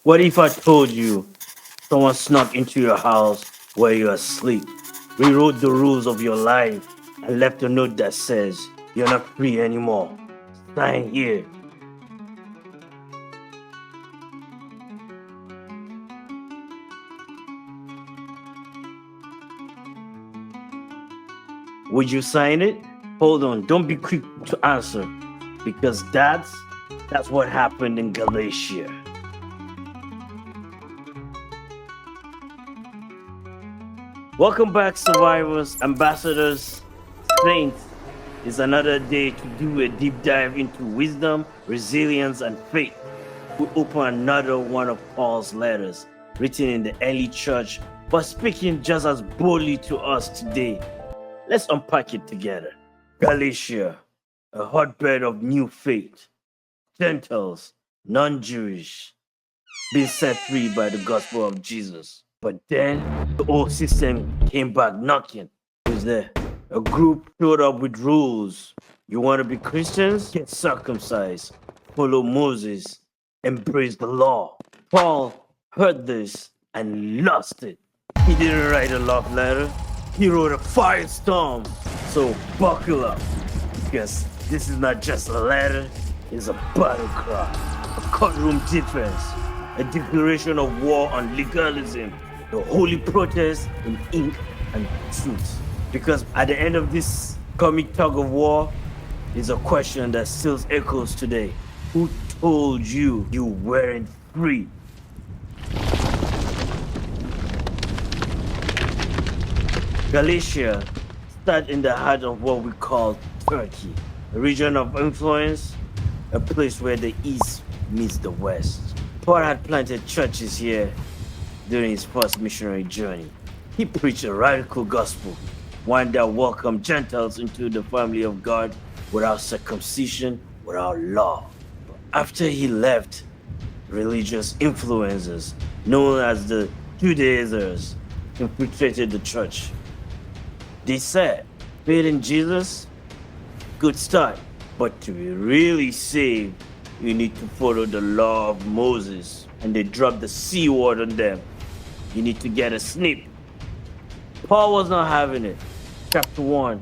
What if I told you someone snuck into your house while you're asleep, rewrote the rules of your life, and left a note that says you're not free anymore? Sign here. Would you sign it? Hold on, don't be quick to answer, because that's what happened in Galatia. Welcome back, survivors, ambassadors, saints. It's another day to do a deep dive into wisdom, resilience, and faith. We open another one of Paul's letters, written in the early church, but speaking just as boldly to us today. Let's unpack it together. Galatia, a hotbed of new faith. Gentiles, non-Jewish, being set free by the gospel of Jesus. But then the old system came back knocking. Who's there? A group showed up with rules. You want to be Christians? Get circumcised. Follow Moses. Embrace the law. Paul heard this and lost it. He didn't write a love letter. He wrote a firestorm. So buckle up, because this is not just a letter, it's a battle cry, a courtroom defense, a declaration of war on legalism, the holy protest in ink and truth. Because at the end of this comic tug of war is a question that still echoes today. Who told you you weren't free? Galatia sat in the heart of what we call Turkey, a region of influence, a place where the East meets the West. Paul had planted churches here during his first missionary journey. He preached a radical gospel, one that welcomed Gentiles into the family of God without circumcision, without law. After he left, religious influencers, known as the Judaizers, infiltrated the church. They said, faith in Jesus, good start, but to be really saved, you need to follow the law of Moses. And they dropped the C word on them. You need to get a snip. Paul was not having it. Chapter 1.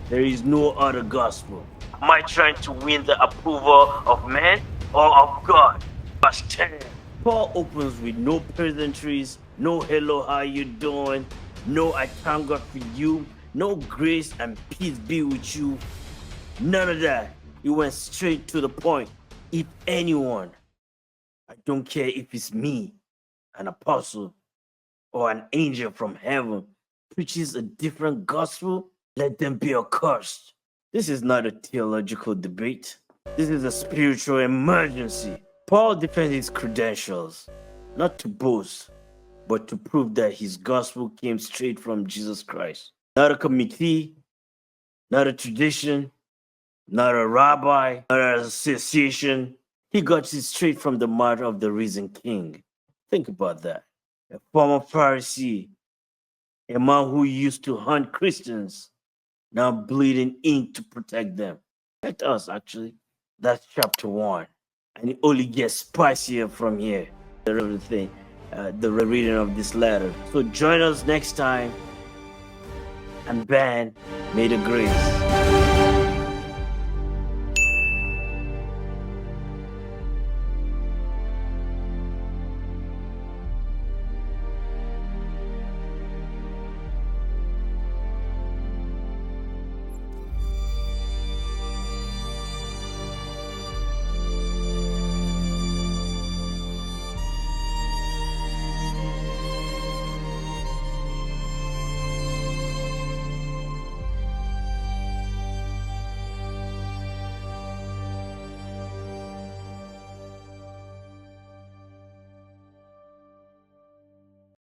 There is no other gospel. Am I trying to win the approval of men or of God? Verse 10. Paul opens with no pleasantries, no hello, how you doing, no I thank God for you, no grace and peace be with you. None of that. He went straight to the point. If anyone, I don't care if it's me, an apostle, or an angel from heaven, preaches a different gospel, let them be accursed. This is not a theological debate. This is a spiritual emergency. Paul defends his credentials, not to boast, but to prove that his gospel came straight from Jesus Christ. Not a committee, not a tradition, not a rabbi, not an association. He got it straight from the mouth of the risen king. Think about that. A former Pharisee, a man who used to hunt Christians, now bleeding ink to protect them. Protect us, actually. That's chapter 1. And it only gets spicier from here. The reading of this letter. So join us next time. And Ben, may the grace